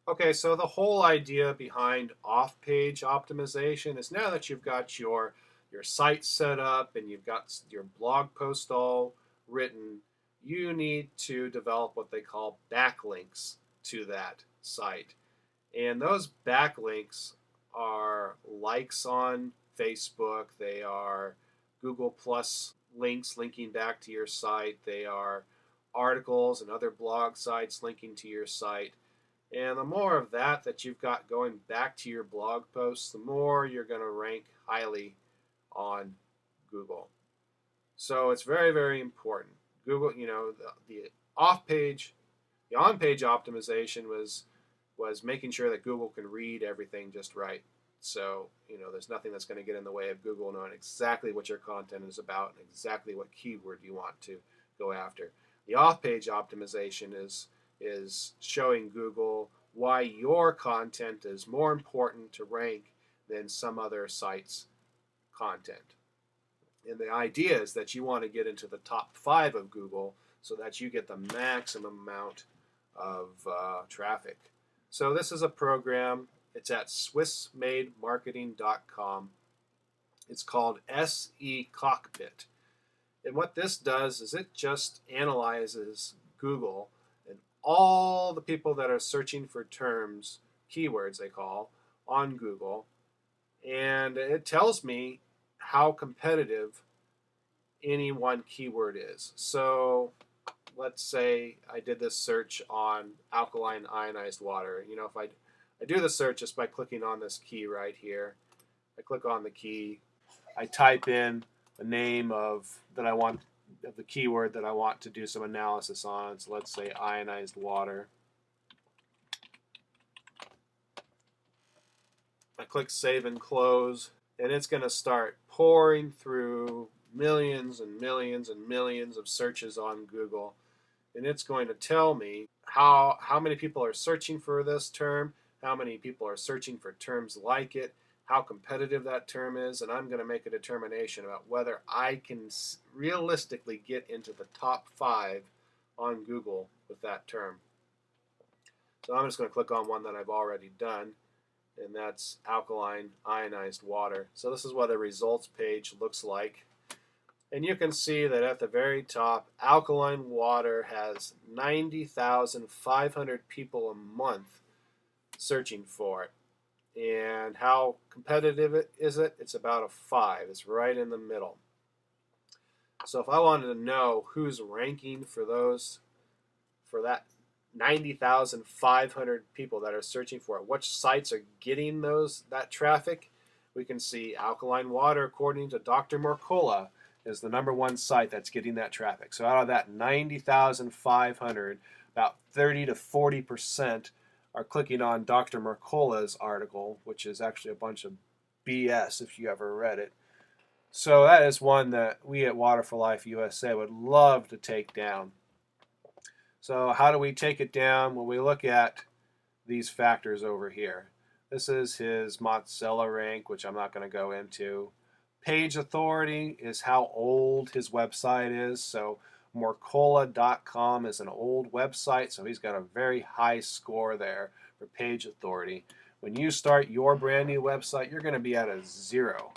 Okay, so the whole idea behind off-page optimization is now that you've got your site set up and you've got your blog post all written, you need to develop what they call backlinks to that site. And those backlinks are likes on Facebook, they are Google Plus links linking back to your site, they are articles and other blog sites linking to your site. And the more of that you've got going back to your blog posts, the more you're going to rank highly on Google. So it's very, very important. Google, the off-page, the on-page optimization was making sure that Google can read everything just right. So, there's nothing that's going to get in the way of Google knowing exactly what your content is about and exactly what keyword you want to go after. The off-page optimization is showing Google why your content is more important to rank than some other site's content. And the idea is that you want to get into the top 5 of Google so that you get the maximum amount of traffic. So this is a program. It's at SwissMadeMarketing.com. It's called SE Cockpit. And what this does is it just analyzes Google and all the people that are searching for terms, keywords they call, on Google. And it tells me how competitive any one keyword is. So let's say I did this search on alkaline ionized water. If I do the search just by clicking on this key right here, I click on the key, I type in the name of the keyword that I want to do some analysis on. So let's say ionized water. I click save and close, and it's going to start pouring through millions and millions and millions of searches on Google. And it's going to tell me how many people are searching for this term, how many people are searching for terms like it, how competitive that term is, and I'm going to make a determination about whether I can realistically get into the top 5 on Google with that term. So I'm just going to click on one that I've already done, and that's alkaline ionized water. So this is what a results page looks like. And you can see that at the very top, alkaline water has 90,500 people a month searching for it. And how competitive is it? It's about a 5. It's right in the middle. So if I wanted to know who's ranking for that 90,500 people that are searching for it, which sites are getting that traffic, we can see alkaline water, according to Dr. Mercola, is the #1 site that's getting that traffic. So out of that 90,500, about 30 to 40% are clicking on Dr. Mercola's article, which is actually a bunch of BS if you ever read it. So that is one that we at Water for Life USA would love to take down. So how do we take it down? Well, we look at these factors over here. This is his Mozilla rank, which I'm not going to go into. Page authority is how old his website is. So Mercola.com is an old website, so he's got a very high score there for page authority. When you start your brand new website, you're going to be at a 0.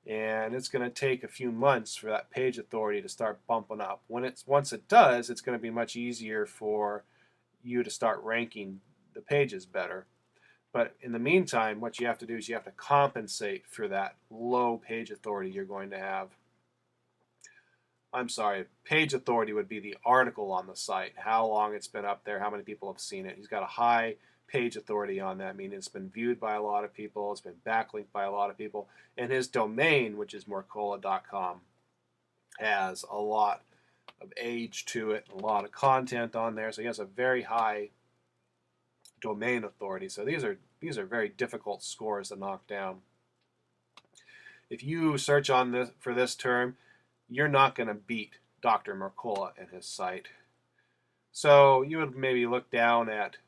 And it's going to take a few months for that page authority to start bumping up. Once it does, it's going to be much easier for you to start ranking the pages better. But in the meantime, what you have to do is you have to compensate for that low page authority you're going to have. I'm sorry, page authority would be the article on the site, how long it's been up there, how many people have seen it. He's got a high page authority on that, meaning it's been viewed by a lot of people, it's been backlinked by a lot of people, and his domain, which is Mercola.com, has a lot of age to it, a lot of content on there, so he has a very high domain authority. So these are very difficult scores to knock down. If you search for this term, you're not going to beat Dr. Mercola and his site. So you would maybe look down at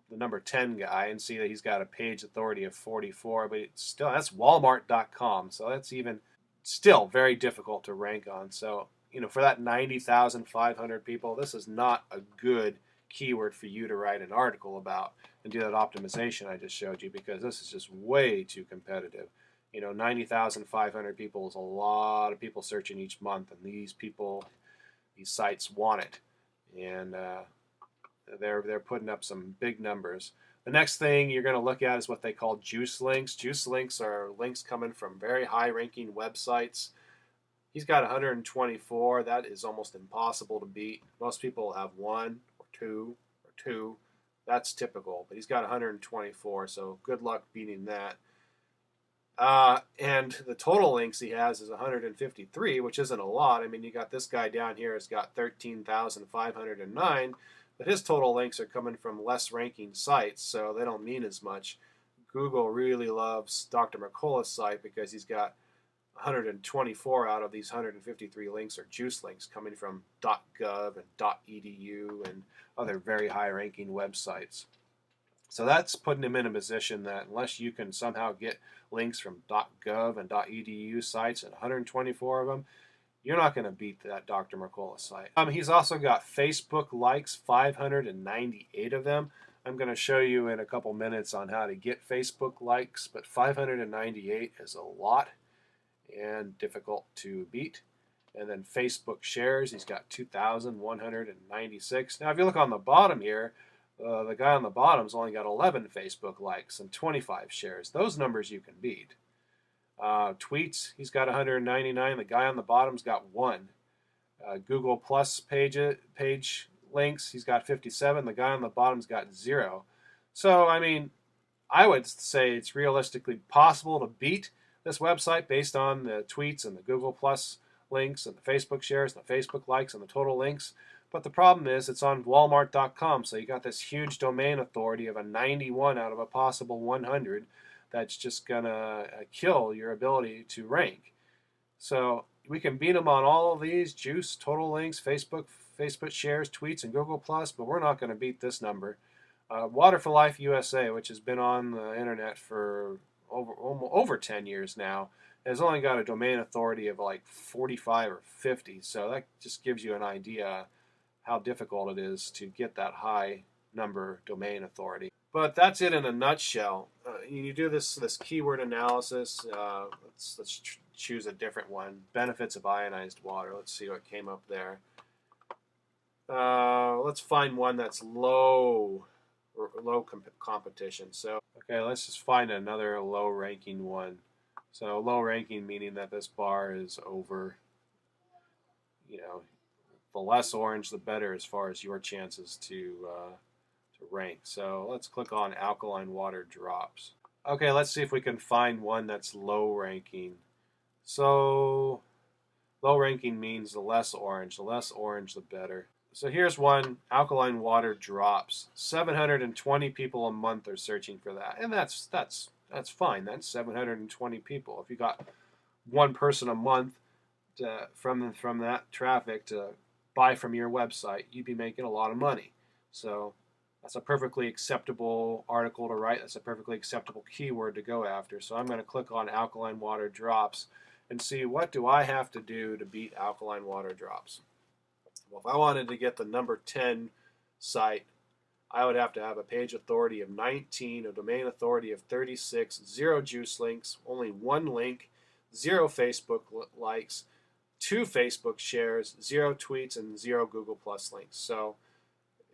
the number 10 guy and see that he's got a page authority of 44, but that's Walmart.com, so that's even still very difficult to rank on. So, for that 90,500 people, this is not a good keyword for you to write an article about and do that optimization I just showed you, because this is just way too competitive. 90,500 people is a lot of people searching each month, and these sites want it, and they're putting up some big numbers. The next thing you're going to look at is what they call juice links. Juice links are links coming from very high-ranking websites. He's got 124. That is almost impossible to beat. Most people have one or two. That's typical, but he's got 124, so good luck beating that. And the total links he has is 153, which isn't a lot. I mean, you got this guy down here has got 13,509, but his total links are coming from less ranking sites, so they don't mean as much. Google really loves Dr. McCullough's site because he's got 124 out of these 153 links are juice links coming from .gov and .edu and other very high-ranking websites. So that's putting him in a position that unless you can somehow get links from .gov and .edu sites, and 124 of them, you're not going to beat that Dr. McCullough site. He's also got Facebook likes, 598 of them. I'm going to show you in a couple minutes on how to get Facebook likes, but 598 is a lot and difficult to beat. And then Facebook shares, he's got 2,196. Now, if you look on the bottom here, the guy on the bottom's only got 11 Facebook likes and 25 shares. Those numbers you can beat. Tweets, he's got 199. The guy on the bottom's got 1. Google Plus page links, he's got 57. The guy on the bottom's got 0. So, I mean, I would say it's realistically possible to beat this website based on the tweets and the Google Plus links and the Facebook shares and the Facebook likes and the total links. But the problem is it's on Walmart.com, so you got this huge domain authority of a 91 out of a possible 100 that's just going to kill your ability to rank. So we can beat them on all of these, juice, total links, Facebook shares, tweets, and Google Plus, but we're not going to beat this number. Water for Life USA, which has been on the internet for over 10 years now, has only got a domain authority of like 45 or 50, so that just gives you an idea how difficult it is to get that high number domain authority. But that's it in a nutshell. You do this keyword analysis. Let's choose a different one. Benefits of ionized water. Let's see what came up there. Let's find one that's low competition. So okay, let's just find another low ranking one. So low ranking meaning that this bar is over, the less orange, the better as far as your chances to rank. So let's click on alkaline water drops. Okay, let's see if we can find one that's low ranking. So low ranking means the less orange. The less orange, the better. So here's one, alkaline water drops. 720 people a month are searching for that, and that's fine. That's 720 people. If you got one person a month from that traffic to buy from your website, you'd be making a lot of money. So that's a perfectly acceptable article to write. That's a perfectly acceptable keyword to go after. So I'm going to click on alkaline water drops and see what do I have to do to beat alkaline water drops. Well, if I wanted to get the number 10 site, I would have to have a page authority of 19, a domain authority of 36, 0 juice links, only 1 link, 0 Facebook likes, 2 Facebook shares, 0 tweets, and 0 Google Plus links. So,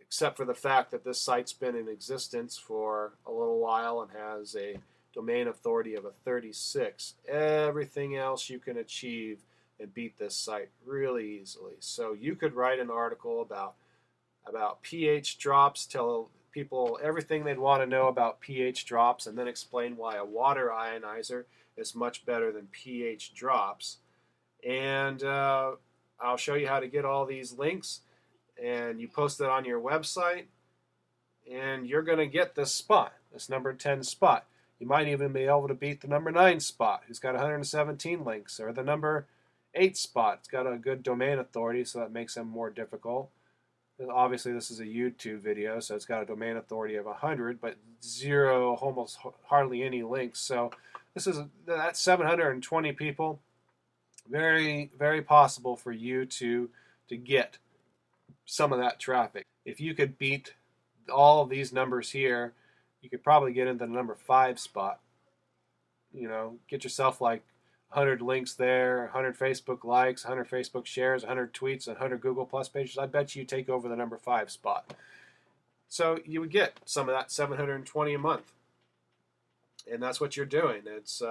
except for the fact that this site's been in existence for a little while and has a domain authority of a 36, everything else you can achieve and beat this site really easily. So you could write an article about pH drops, tell people everything they'd want to know about pH drops, and then explain why a water ionizer is much better than pH drops. And I'll show you how to get all these links, and you post it on your website, and you're going to get this spot, this number 10 spot. You might even be able to beat the number 9 spot, who's got 117 links, or the number 8 spot. It's got a good domain authority, so that makes them more difficult. Obviously, this is a YouTube video, so it's got a domain authority of 100, but 0, almost hardly any links. So that's 720 people. Very, very possible for you to get some of that traffic. if you could beat all of these numbers here, you could probably get into the number 5 spot. You know, get yourself like 100 links there, 100 Facebook likes, 100 Facebook shares, 100 tweets, 100 Google Plus pages. I bet you take over the number 5 spot. So you would get some of that 720 a month, and that's what you're doing. It's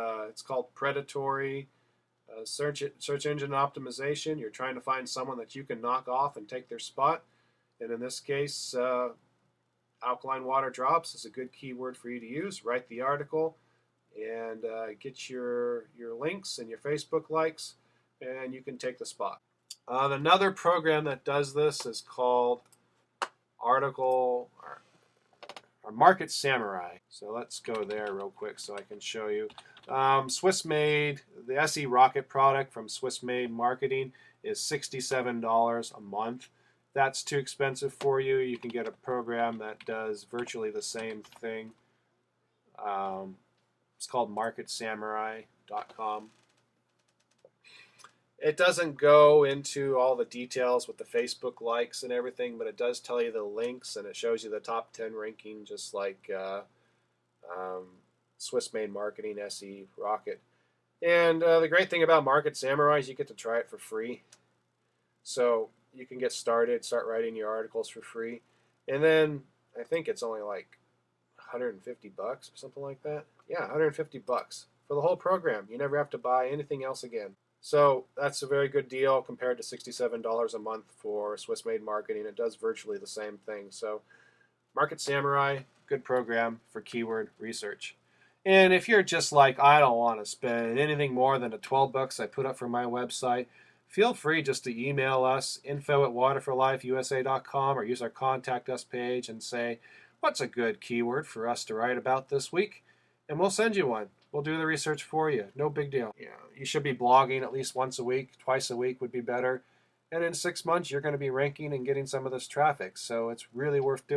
called predatory search engine optimization. You're trying to find someone that you can knock off and take their spot, and in this case, alkaline water drops is a good keyword for you to use. Write the article and get your links and your Facebook likes, and you can take the spot. Another program that does this is called Article or Market Samurai. So let's go there real quick so I can show you. Swiss Made, the SE Rocket product from Swiss Made Marketing is $67 a month. That's too expensive for you. You can get a program that does virtually the same thing. It's called MarketSamurai.com. It doesn't go into all the details with the Facebook likes and everything, but it does tell you the links, and it shows you the top 10 ranking, just like Swiss Made Marketing, SE Rocket. And the great thing about Market Samurai is you get to try it for free. So you can get started, start writing your articles for free. And then I think it's only like $150 or something like that. Yeah, $150 for the whole program. You never have to buy anything else again. So that's a very good deal compared to $67 a month for Swiss Made Marketing. It does virtually the same thing. So Market Samurai, good program for keyword research. And if you're just like, I don't want to spend anything more than the $12 I put up for my website, feel free just to email us, info@waterforlifeusa.com, or use our Contact Us page and say, what's a good keyword for us to write about this week? And we'll send you one. We'll do the research for you. No big deal. You should be blogging at least once a week. Twice a week would be better. And in 6 months, you're going to be ranking and getting some of this traffic. So it's really worth doing.